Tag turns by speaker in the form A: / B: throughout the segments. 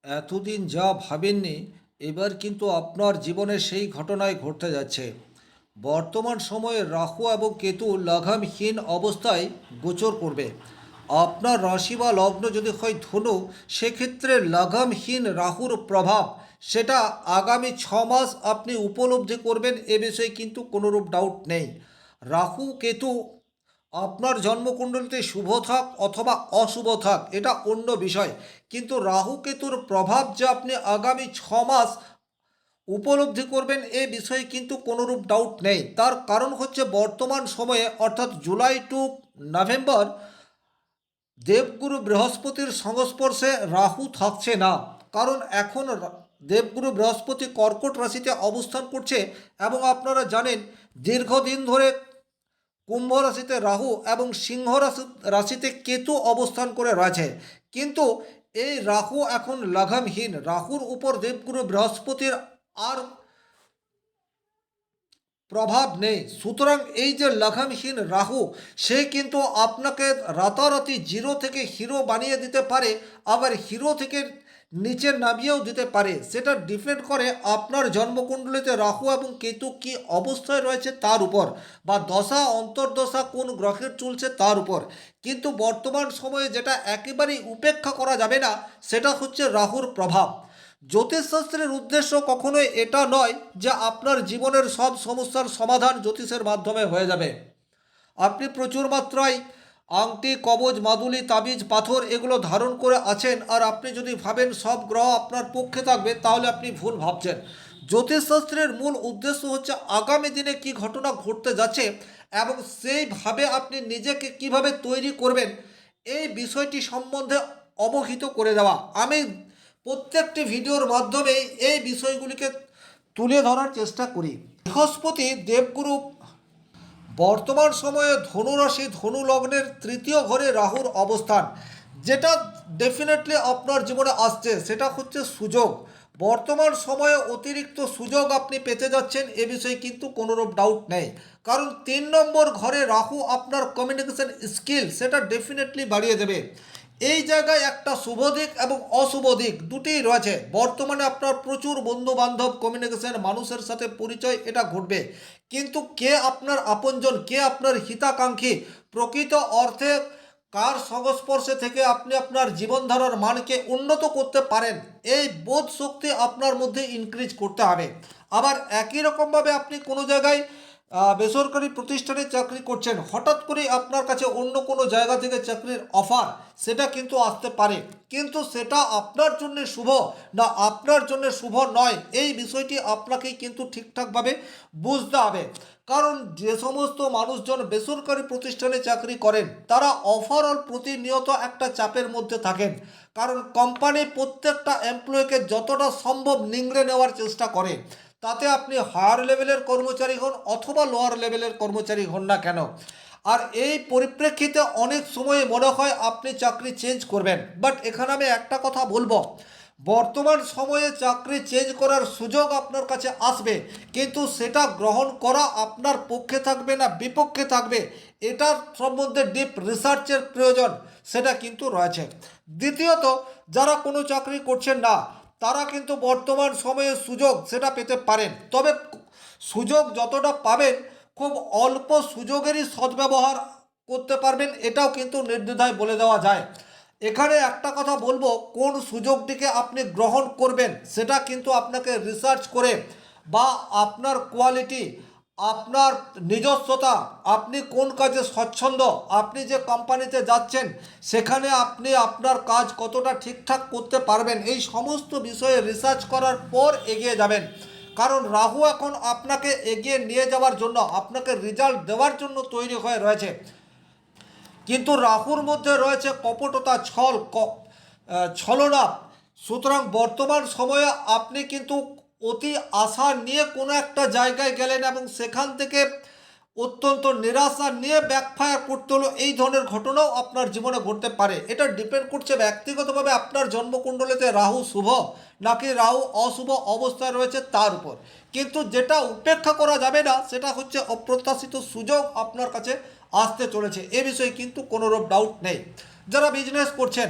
A: এতদিন যা ভাবেননি এবার কিন্তু আপনার জীবনে সেই ঘটনাই ঘটতে যাচ্ছে। বর্তমান সময়ে রাহু এবং কেতু লাগামহীন অবস্থায় গোচর করবে। আপনার রাশি বা লগ্ন যদি হয় ধনু, সেক্ষেত্রে লাগামহীন রাহুর প্রভাব সেটা আগামী 6 মাস আপনি উপলব্ধি করবেন, এ বিষয়ে কিন্তু কোনোরূপ ডাউট নেই। রাহু কেতু আপনার জন্মকুণ্ডলিতে শুভ থাক অথবা অশুভ থাক এটা অন্য বিষয়, কিন্তু রাহু কেতুর প্রভাব যে আপনি আগামী 6 মাস উপলব্ধি করবেন এ বিষয়ে কিন্তু কোনোরূপ ডাউট নেই। তার কারণ হচ্ছে বর্তমান সময়ে অর্থাৎ জুলাই টু নভেম্বর দেবগুরু বৃহস্পতির সংস্পর্শে রাহু থাকছে না। কারণ এখন দেবগুরু বৃহস্পতি কর্কট রাশিতে অবস্থান করছে এবং আপনারা জানেন দীর্ঘদিন ধরে কুম্ভ রাশিতে রাহু এবং সিংহ রাশিতে কেতু অবস্থান করে রয়েছে। কিন্তু এই রাহু এখন লাগামহীন, রাহুর উপর দেবগুরু বৃহস্পতির আর প্রভাব নেই। সুতরাং এই যে লাগামহীন রাহু, সে কিন্তু আপনাকে রাতারাতি জিরো থেকে হিরো বানিয়ে দিতে পারে, আবার হিরো থেকে নিচে নামিয়েও দিতে পারে। সেটা ডিপেন্ড করে আপনার জন্মকুণ্ডলিতে রাহু এবং কেতু কি অবস্থায় রয়েছে তার উপর, বা দশা অন্তর্দশা কোন গ্রহের চলছে তার উপর। কিন্তু বর্তমান সময়ে যেটা একেবারেই উপেক্ষা করা যাবে না সেটা হচ্ছে রাহুর প্রভাব। জ্যোতিষশাস্ত্রের উদ্দেশ্য কখনোই এটা নয় যে আপনার জীবনের সব সমস্যার সমাধান জ্যোতিষের মাধ্যমে হয়ে যাবে। আপনি প্রচুর মাত্রায় আংটি, কবজ, মাদুলি, তাবিজ, পাথর এগুলো ধারণ করে আছেন, আর আপনি যদি ভাবেন সব গ্রহ আপনার পক্ষে থাকবে, তাহলে আপনি ভুল ভাবছেন। জ্যোতিষশাস্ত্রের মূল উদ্দেশ্য হচ্ছে আগামী দিনে কি ঘটনা ঘটতে যাচ্ছে এবং সেইভাবে আপনি নিজেকে কিভাবে তৈরি করবেন এই বিষয়টি সম্বন্ধে অবহিত করে দেওয়া। আমি প্রত্যেকটি ভিডিওর মাধ্যমে এই বিষয়গুলিকে তুলে ধরার চেষ্টা করি। বৃহস্পতি দেবগুরু বর্তমান সময়ে ধনুরাশি ধনু লগ্নের তৃতীয় ঘরে রাহুর অবস্থান, যেটা ডেফিনেটলি আপনার জীবনে আসছে সেটা হচ্ছে সুযোগ। বর্তমান সময়ে অতিরিক্ত সুযোগ আপনি পেতে যাচ্ছেন, এ বিষয়ে কিন্তু কোনোরূপ ডাউট নেই। কারণ 3 নম্বর ঘরে রাহু আপনার কমিউনিকেশন স্কিল সেটা ডেফিনেটলি বাড়িয়ে দেবে। এই জায়গায় একটা শুভ দিক এবং অশুভ দিক দুটিই রয়েছে। বর্তমানে আপনার প্রচুর বন্ধু বান্ধব, কমিউনিকেশন, মানুষের সাথে পরিচয় এটা ঘটবে। কিন্তু কে আপনার আপনজন, কে আপনার হিতাকাঙ্ক্ষী, প্রকৃত অর্থে কার সংস্পর্শে থেকে আপনি আপনার জীবনধারার মানকে উন্নত করতে পারেন, এই বোধ শক্তি আপনার মধ্যে ইনক্রিজ করতে হবে। আবার একই রকমভাবে আপনি কোনো জায়গায় বেসরকারি প্রতিষ্ঠানে চাকরি করছেন, হঠাৎ করেই আপনার কাছে অন্য কোনো জায়গা থেকে চাকরির অফার সেটা কিন্তু আসতে পারে, কিন্তু সেটা আপনার জন্য শুভ না আপনার জন্য শুভ নয়, এই বিষয়টি আপনাকেই কিন্তু ঠিকঠাকভাবে বুঝতে হবে। কারণ যে সমস্ত মানুষজন বেসরকারি প্রতিষ্ঠানে চাকরি করেন তারা ওভারঅল প্রতিনিয়ত একটা চাপের মধ্যে থাকেন। কারণ কোম্পানি প্রত্যেকটা এমপ্লয়িকে যতটা সম্ভব নিংড়ে নেওয়ার চেষ্টা করে, তাতে আপনি হায়ার লেভেলের কর্মচারী হন অথবা লোয়ার লেভেলের কর্মচারী হন না কেন। আর এই পরিপ্রেক্ষিতে অনেক সময় মনে হয় আপনি চাকরি চেঞ্জ করবেন, বাট এখানে আমি একটা কথা বলবো, বর্তমান সময়ে চাকরি চেঞ্জ করার সুযোগ আপনার কাছে আসবে, কিন্তু সেটা গ্রহণ করা আপনার পক্ষে থাকবে না বিপক্ষে থাকবে, এটার সম্বন্ধে ডিপ রিসার্চের প্রয়োজন সেটা কিন্তু রয়েছে। দ্বিতীয়ত, যারা কোনো চাকরি করছেন না তারা কিন্তু বর্তমান সময়ে সুযোগ সেটা পেতে পারেন, তবে সুযোগ যতটা পাবেন খুব অল্প সুযোগেরই সদ্ব্যবহার করতে পারবেন, এটাও কিন্তু নির্দ্বিধায় বলে দেওয়া যায়। এখানে একটা কথা বলবো, কোন সুযোগটিকে আপনি গ্রহণ করবেন সেটা কিন্তু আপনাকে রিসার্চ করে, বা আপনার কোয়ালিটি, আপনার নিজস্বতা, আপনি কোন কাজে স্বচ্ছন্দ, আপনি যে কোম্পানিতে যাচ্ছেন সেখানে আপনি আপনার কাজ কতটা ঠিকঠাক করতে পারবেন, এই সমস্ত বিষয়ে রিসার্চ করার পর এগিয়ে যাবেন। কারণ রাহু এখন আপনাকে এগিয়ে নিয়ে যাওয়ার জন্য, আপনাকে রেজাল্ট দেওয়ার জন্য তৈরি হয়ে রয়েছে। কিন্তু রাহুর মধ্যে রয়েছে কপটতা, ছলনা। সুতরাং বর্তমান সময়ে আপনি কিন্তু অতি আশা নিয়ে কোনো একটা জায়গায় গেলেন এবং সেখান থেকে অত্যন্ত নিরাশা নিয়ে ব্যাকফায়ার করতে হলো, এই ধরনের ঘটনাও আপনার জীবনে ঘটতে পারে। এটা ডিপেন্ড করছে ব্যক্তিগতভাবে আপনার জন্মকুণ্ডলিতে রাহু শুভ নাকি রাহু অশুভ অবস্থায় রয়েছে তার উপর। কিন্তু যেটা উপেক্ষা করা যাবে না সেটা হচ্ছে অপ্রত্যাশিত সুযোগ আপনার কাছে আসতে চলেছে, এ বিষয়ে কিন্তু কোনোরূপ ডাউট নেই। যারা বিজনেস করছেন,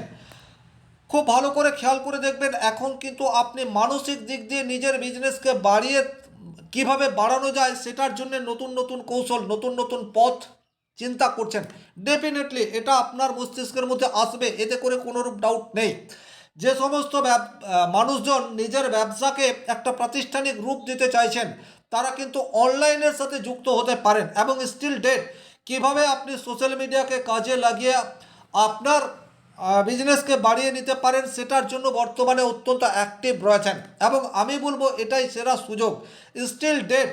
A: খুব ভালো করে খেয়াল করে দেখবেন, এখন কিন্তু আপনি মানসিক দিক দিয়ে নিজের বিজনেসকে বাড়িয়ে কিভাবে বাড়ানো যায় সেটার জন্য নতুন নতুন কৌশল, নতুন নতুন পথ চিন্তা করছেন। ডেফিনেটলি এটা আপনার মস্তিষ্কের মধ্যে আসবে, এতে করে কোনোরূপ ডাউট নেই। যে সমস্ত মানুষজন নিজের ব্যবসাকে একটা প্রাতিষ্ঠানিক রূপ দিতে চাইছেন, তারা কিন্তু অনলাইনের সাথে যুক্ত হতে পারেন এবং স্টিল ডেট কিভাবে আপনি সোশ্যাল মিডিয়াকে কাজে লাগিয়ে আপনার বিজনেসকে বাড়িয়ে নিতে পারেন সেটার জন্য বর্তমানে অত্যন্ত অ্যাক্টিভ রয়েছেন এবং আমি বলবো এটাই সেরা সুযোগ। স্টিল ডেট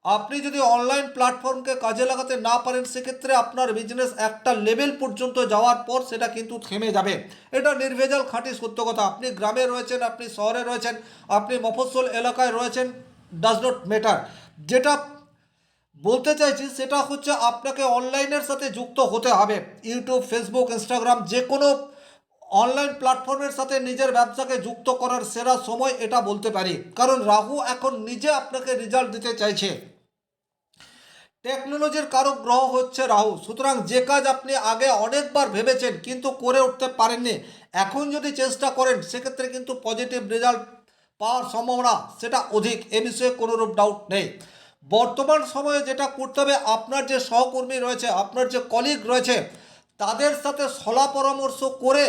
A: আপনি যদি অনলাইন প্ল্যাটফর্মকে কাজে লাগাতে না পারেন, সেক্ষেত্রে আপনার বিজনেস একটা লেভেল পর্যন্ত যাওয়ার পর সেটা কিন্তু থেমে যাবে। এটা নির্ভেজাল খাঁটি সত্য কথা। আপনি গ্রামে রয়েছেন, আপনি শহরে রয়েছেন, আপনি মফস্বল এলাকায় রয়েছেন, ডাজ নট ম্যাটার। যেটা বলতে চাইছি সেটা হচ্ছে আপনাকে অনলাইনের সাথে যুক্ত হতে হবে। ইউটিউব, ফেসবুক, ইনস্টাগ্রাম যে কোনো অনলাইন প্ল্যাটফর্মের সাথে নিজের ব্যবসাকে যুক্ত করার সেরা সময় এটা বলতে পারি, কারণ রাহু এখন নিজে আপনাকে রেজাল্ট দিতে চাইছে। টেকনোলজির কারক গ্রহ হচ্ছে রাহু, সুতরাং যে কাজ আপনি আগে অনেকবার ভেবেছেন কিন্তু করে উঠতে পারেননি, এখন যদি চেষ্টা করেন সেক্ষেত্রে কিন্তু পজিটিভ রেজাল্ট পাওয়ার সম্ভাবনা সেটা অধিক, এ বিষয়ে কোনোরূপ ডাউট নেই। বর্তমান সময়ে যেটা করতে হবে, আপনার যে সহকর্মী রয়েছে, আপনার যে কলিগ রয়েছে, তাদের সাথে সলা পরামর্শ করে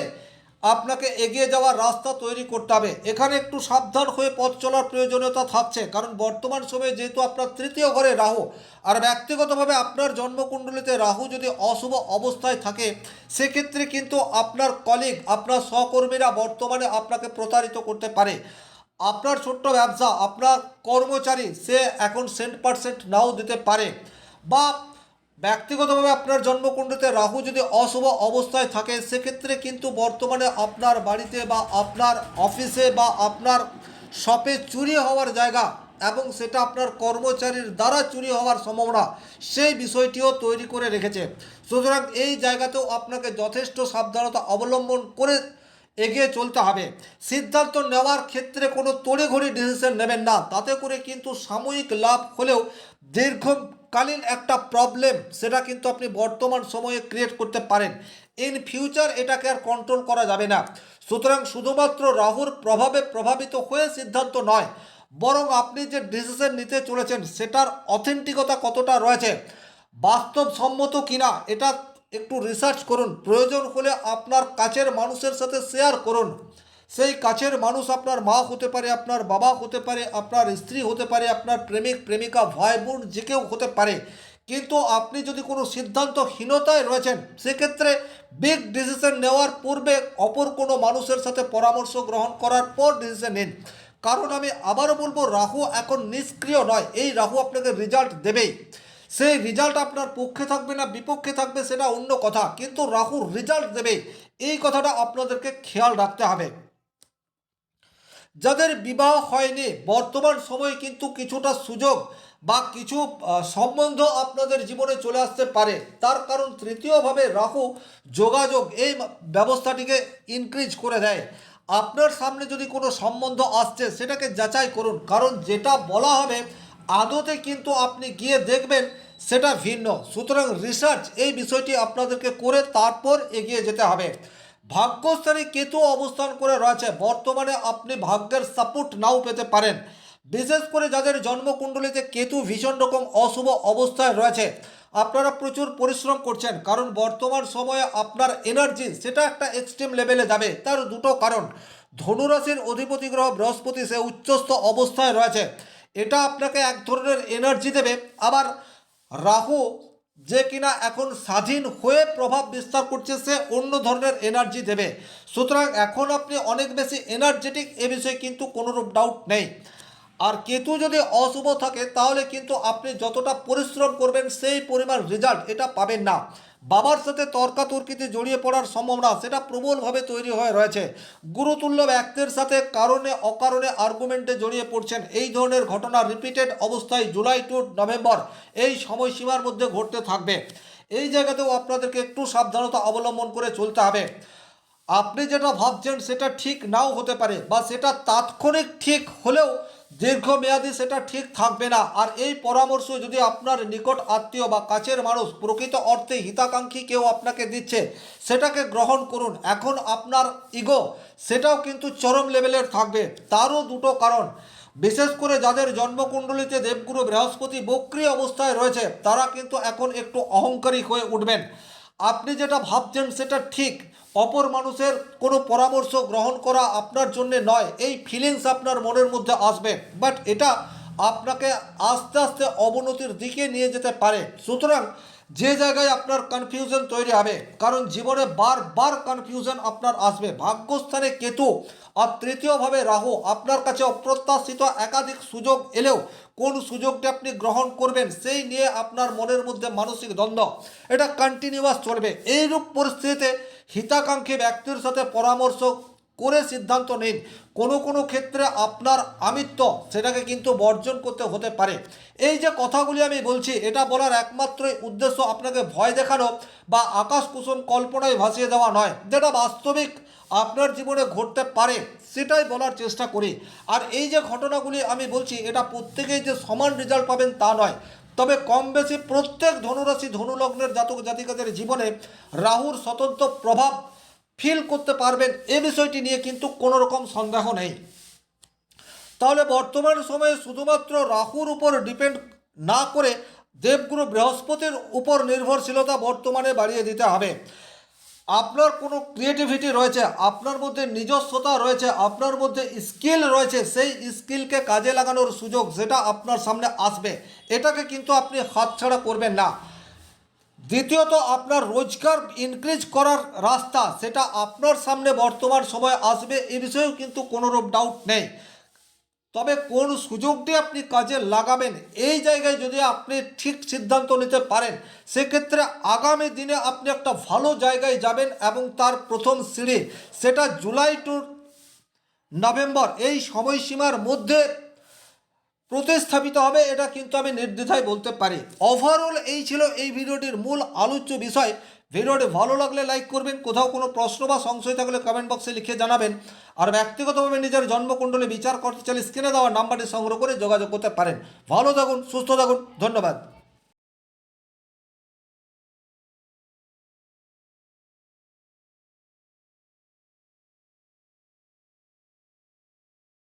A: আপনাকে এগিয়ে যাওয়ার রাস্তা তৈরি করতে হবে। এখানে একটু সাবধান হয়ে পথ চলার প্রয়োজনীয়তা থাকছে, কারণ বর্তমান সময়ে যেহেতু আপনার তৃতীয় ঘরে রাহু, আর ব্যক্তিগতভাবে আপনার জন্মকুণ্ডলিতে রাহু যদি অশুভ অবস্থায় থাকে, সেক্ষেত্রে কিন্তু আপনার কলিগ, আপনার সহকর্মীরা বর্তমানে আপনাকে প্রতারিত করতে পারে। আপনার ছোট্ট ব্যবসা, আপনার কর্মচারী সে এখন 100% নাও দিতে পারে, বা ব্যক্তিগতভাবে আপনার জন্মকুণ্ডলিতে রাহু যদি অশুভ অবস্থায় থাকে, সেক্ষেত্রে কিন্তু বর্তমানে আপনার বাড়িতে বা আপনার অফিসে বা আপনার শপে চুরি হওয়ার জায়গা এবং সেটা আপনার কর্মচারীর দ্বারা চুরি হওয়ার সম্ভাবনা, সেই বিষয়টিও তৈরি করে রেখেছে। সুতরাং এই জায়গাতেও আপনাকে যথেষ্ট সাবধানতা অবলম্বন করে এগিয়ে চলতে হবে। সিদ্ধান্ত নেওয়ার ক্ষেত্রে কোনো তড়িঘড়ি ডিসিশন নেবেন না, তাতে করে কিন্তু সাময়িক লাভ হলেও দীর্ঘকালীন একটা প্রবলেম সেটা কিন্তু আপনি বর্তমান সময়ে ক্রিয়েট করতে পারেন। ইন ফিউচার এটাকে আর কন্ট্রোল করা যাবে না। সুতরাং শুধুমাত্র রাহুর প্রভাবে প্রভাবিত হয়ে সিদ্ধান্ত নয়, বরং আপনি যে ডিসিশন নিতে চলেছেন সেটার অথেন্টিকতা কতটা রয়েছে, বাস্তবসম্মত কিনা, এটা একটু রিসার্চ করুন। প্রয়োজন হলে আপনার কাছের মানুষের সাথে শেয়ার করুন। সেই কাছের মানুষ আপনার মা হতে পারে, আপনার বাবা হতে পারে, আপনার স্ত্রী হতে পারে, আপনার প্রেমিক প্রেমিকা, ভাই বোন যে কেউ হতে পারে। কিন্তু আপনি যদি কোনো সিদ্ধান্তহীনতায় রয়েছেন, সেক্ষেত্রে বিগ ডিসিশন নেওয়ার পূর্বে অপর কোনো মানুষের সাথে পরামর্শ গ্রহণ করার পর ডিসিশন নিন। কারণ আমি আবারও বলবো, রাহু এখন নিষ্ক্রিয় নয়, এই রাহু আপনাকে রেজাল্ট দেবেই। সেই রেজাল্ট আপনার পক্ষে থাকবে না বিপক্ষে থাকবে সেটা অন্য কথা, কিন্তু রাহু রেজাল্ট দেবে, এই কথাটা আপনাদেরকে খেয়াল রাখতে হবে। যাদের বিবাহ হয়নি, বর্তমান সময়ে কিন্তু কিছুটা সুযোগ বা কিছু সম্বন্ধ আপনাদের জীবনে চলে আসতে পারে। তার কারণ তৃতীয়ভাবে রাহু যোগাযোগ এই ব্যবস্থাটিকে ইনক্রিজ করে দেয়। আপনার সামনে যদি কোনো সম্বন্ধ আসছে, সেটাকে যাচাই করুন, কারণ যেটা বলা হবে আদতে কিন্তু আপনি গিয়ে দেখবেন সেটা ভিন্ন। সুতরাং রিসার্চ এই বিষয়টি আপনাদেরকে করে তারপর এগিয়ে যেতে হবে। ভাগ্যস্থানে কেতু অবস্থান করে রয়েছে, বর্তমানে আপনি ভাগ্যের সাপোর্ট নাও পেতে পারেন। বিশেষ করে যাদের জন্মকুণ্ডলিতে কেতু ভীষণ রকম অশুভ অবস্থায় রয়েছে, আপনারা প্রচুর পরিশ্রম করছেন, কারণ বর্তমান সময়ে আপনার এনার্জি সেটা একটা এক্সট্রিম লেভেলে যাবে। তার দুটো কারণ, ধনুরাশির অধিপতি গ্রহ বৃহস্পতি সে উচ্চস্থ অবস্থায় রয়েছে, এটা আপনাকে এক ধরনের এনার্জি দেবে। আবার রাহু যে কিনা এখন স্বাধীন হয়ে প্রভাব বিস্তার করছে, সে অন্য ধরনের এনার্জি দেবে। সুতরাং এখন আপনি অনেক বেশি এনার্জেটিক, এ বিষয়ে কিন্তু কোনোরূপ ডাউট নেই। আর কেতু যদি অশুভ থাকে, তাহলে কিন্তু আপনি যতটা পরিশ্রম করবেন সেই পরিমাণ রেজাল্ট এটা পাবেন না। বাবার সাথে তর্কাতর্কিতে জড়িয়ে পড়ার সম্ভাবনা সেটা প্রবলভাবে তৈরি হয়ে রয়েছে। গুরুতুল্য ব্যক্তির সাথে কারণে অকারণে আর্গুমেন্টে জড়িয়ে পড়ছেন, এই ধরনের ঘটনা রিপিটেড অবস্থায় জুলাই টু নভেম্বর এই সময়সীমার মধ্যে ঘটতে থাকবে। এই জায়গাতেও আপনাদেরকে একটু সাবধানতা অবলম্বন করে চলতে হবে। আপনি যেটা ভাবছেন সেটা ঠিক নাও হতে পারে, বা সেটা তাৎক্ষণিক ঠিক হলেও দীর্ঘমেয়াদী সেটা ঠিক থাকবে না। আর এই পরামর্শ যদি আপনার নিকট আত্মীয় বা কাছের মানুষ প্রকৃত অর্থে হিতাকাঙ্ক্ষী কেউ আপনাকে দিচ্ছে, সেটাকে গ্রহণ করুন। এখন আপনার ইগো সেটাও কিন্তু চরম লেভেলের থাকবে। তারও দুটো কারণ, বিশেষ করে যাদের জন্মকুণ্ডলিতে দেবগুরু বৃহস্পতি বক্রী অবস্থায় রয়েছে, তারা কিন্তু এখন একটু অহংকারী হয়ে উঠবেন। আপনি যেটা ভাবছেন সেটা ঠিক, অপর মানুষের কোনো পরামর্শ গ্রহণ করা আপনার জন্য নয়, এই ফিলিংস আপনার মনের মধ্যে আসবে। বাট এটা আপনাকে আস্তে আস্তে অবনতির দিকে নিয়ে যেতে পারে। সুতরাং যে জায়গায় আপনার কনফিউশন তৈরি হবে, কারণ জীবনে বারবার কনফিউশন আপনার আসবে। ভাগ্যস্থানে কেতু আর তৃতীয়ভাবে রাহু, আপনার কাছে অপ্রত্যাশিত একাধিক সুযোগ এলেও কোন সুযোগটি আপনি গ্রহণ করবেন সেই নিয়ে আপনার মনের মধ্যে মানসিক দ্বন্দ্ব, এটা কন্টিনিউয়াস চলবে। এইরূপ পরিস্থিতিতে হিতাকাঙ্ক্ষী ব্যক্তির সাথে পরামর্শ করে সিদ্ধান্ত নিন। কোনো কোনো ক্ষেত্রে আপনার আমিত্ব সেটাকে কিন্তু বর্জন করতে হতে পারে। এই যে কথাগুলি আমি বলছি, এটা বলার একমাত্রই উদ্দেশ্য আপনাকে ভয় দেখানো বা আকাশ কুসুম কল্পনায় ভাসিয়ে দেওয়া নয়। যেটা বাস্তবিক আপনার জীবনে ঘটতে পারে সেটাই বলার চেষ্টা করি। আর এই যে ঘটনাগুলি আমি বলছি, এটা প্রত্যেকেই যে সমান রেজাল্ট পাবেন তা নয়, তবে কম বেশি প্রত্যেক ধনুরাশি ধনুলগ্নের জাতক জাতিকাদের জীবনে রাহুর স্বতন্ত্র প্রভাব ফিল করতে পারবেন, এ বিষয়টি নিয়ে কিন্তু কোনো রকম সন্দেহ নেই। তাহলে বর্তমান সময়ে শুধুমাত্র রাহুর উপর ডিপেন্ড না করে দেবগুরু বৃহস্পতির উপর নির্ভরশীলতা বর্তমানে বাড়িয়ে দিতে হবে। আপনার কোনো ক্রিয়েটিভিটি রয়েছে, আপনার মধ্যে নিজস্বতা রয়েছে, আপনার মধ্যে স্কিল রয়েছে, সেই স্কিলকে কাজে লাগানোর সুযোগ যেটা আপনার সামনে আসবে, এটাকে কিন্তু আপনি হাতছাড়া করবেন না। দ্বিতীয়ত, আপনার রোজগার ইনক্রিজ করার রাস্তা সেটা আপনার সামনে বর্তমান সময় আসবে, এ বিষয়েও কিন্তু কোনোরূপ ডাউট নেই। তবে কোন সুযোগটি আপনি কাজে লাগাবেন, এই জায়গায় যদি আপনি ঠিক সিদ্ধান্ত নিতে পারেন, সেক্ষেত্রে আগামী দিনে আপনি একটা ভালো জায়গায় যাবেন। এবং তার প্রথম সিঁড়ি সেটা জুলাই টু নভেম্বর এই সময়সীমার মধ্যে প্রতিস্থাপিত হবে, এটা কিন্তু আমি নির্দ্বিধায় বলতে পারি। ওভারঅল এই ছিল এই ভিডিওটির মূল আলোচ্য বিষয়। ভিডিওটি ভালো লাগলে লাইক করবেন, কোথাও কোনো প্রশ্ন বা সংশয় থাকলে কমেন্ট বক্সে লিখে জানাবেন। আর ব্যক্তিগতভাবে নিজের জন্মকুণ্ডলী বিচার করতে চাইলে স্ক্রিনে দেওয়া নাম্বারটি সংগ্রহ করে যোগাযোগ করতে পারেন। ভালো থাকুন, সুস্থ থাকুন, ধন্যবাদ।